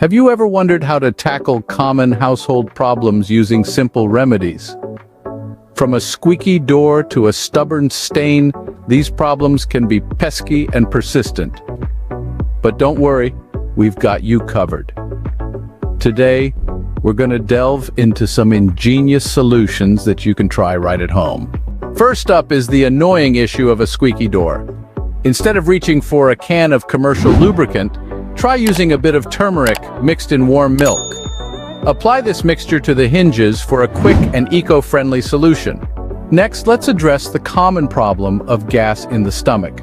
Have you ever wondered how to tackle common household problems using simple remedies? From a squeaky door to a stubborn stain, these problems can be pesky and persistent. But don't worry, we've got you covered. Today, we're going to delve into some ingenious solutions that you can try right at home. First up is the annoying issue of a squeaky door. Instead of reaching for a can of commercial lubricant, try using a bit of turmeric mixed in warm milk. Apply this mixture to the hinges for a quick and eco-friendly solution. Next, let's address the common problem of gas in the stomach.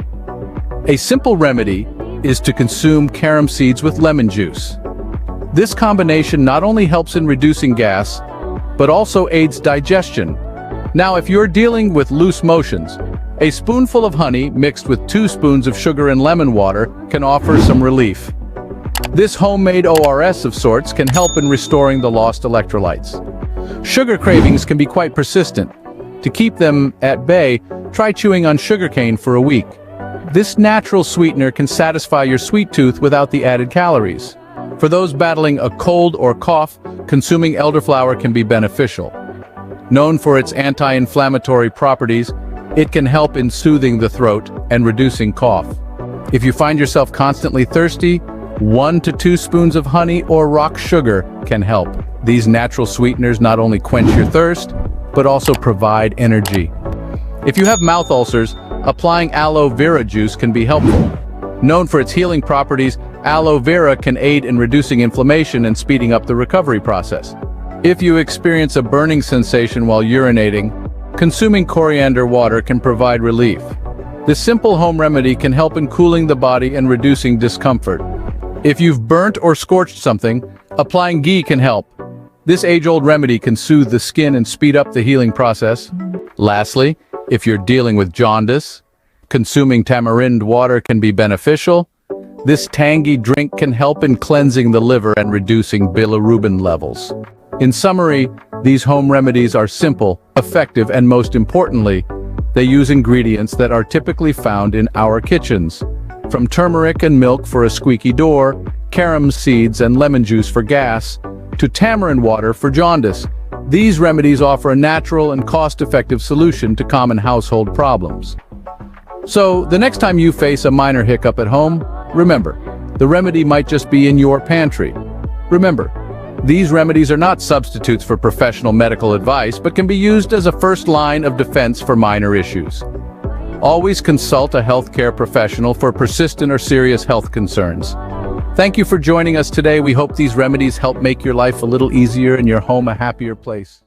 A simple remedy is to consume carom seeds with lemon juice. This combination not only helps in reducing gas, but also aids digestion. Now, if you're dealing with loose motions, a spoonful of honey mixed with 2 spoons of sugar and lemon water can offer some relief. This homemade ORS of sorts can help in restoring the lost electrolytes. Sugar cravings can be quite persistent. To keep them at bay, try chewing on sugarcane for a week. This natural sweetener can satisfy your sweet tooth without the added calories. For those battling a cold or cough, consuming elderflower can be beneficial. Known for its anti-inflammatory properties, it can help in soothing the throat and reducing cough. If you find yourself constantly thirsty, 1 to 2 spoons of honey or rock sugar can help. These natural sweeteners not only quench your thirst, but also provide energy. If you have mouth ulcers, applying aloe vera juice can be helpful. Known for its healing properties, aloe vera can aid in reducing inflammation and speeding up the recovery process. If you experience a burning sensation while urinating, consuming coriander water can provide relief. This simple home remedy can help in cooling the body and reducing discomfort. If you've burnt or scorched something, applying ghee can help. This age-old remedy can soothe the skin and speed up the healing process. Lastly, if you're dealing with jaundice, consuming tamarind water can be beneficial. This tangy drink can help in cleansing the liver and reducing bilirubin levels. In summary, these home remedies are simple, effective, and most importantly, they use ingredients that are typically found in our kitchens. From turmeric and milk for a squeaky door, carom seeds and lemon juice for gas, to tamarind water for jaundice, these remedies offer a natural and cost-effective solution to common household problems. So, the next time you face a minor hiccup at home, remember, the remedy might just be in your pantry. Remember, these remedies are not substitutes for professional medical advice, but can be used as a first line of defense for minor issues. Always consult a healthcare professional for persistent or serious health concerns. Thank you for joining us today. We hope these remedies help make your life a little easier and your home a happier place.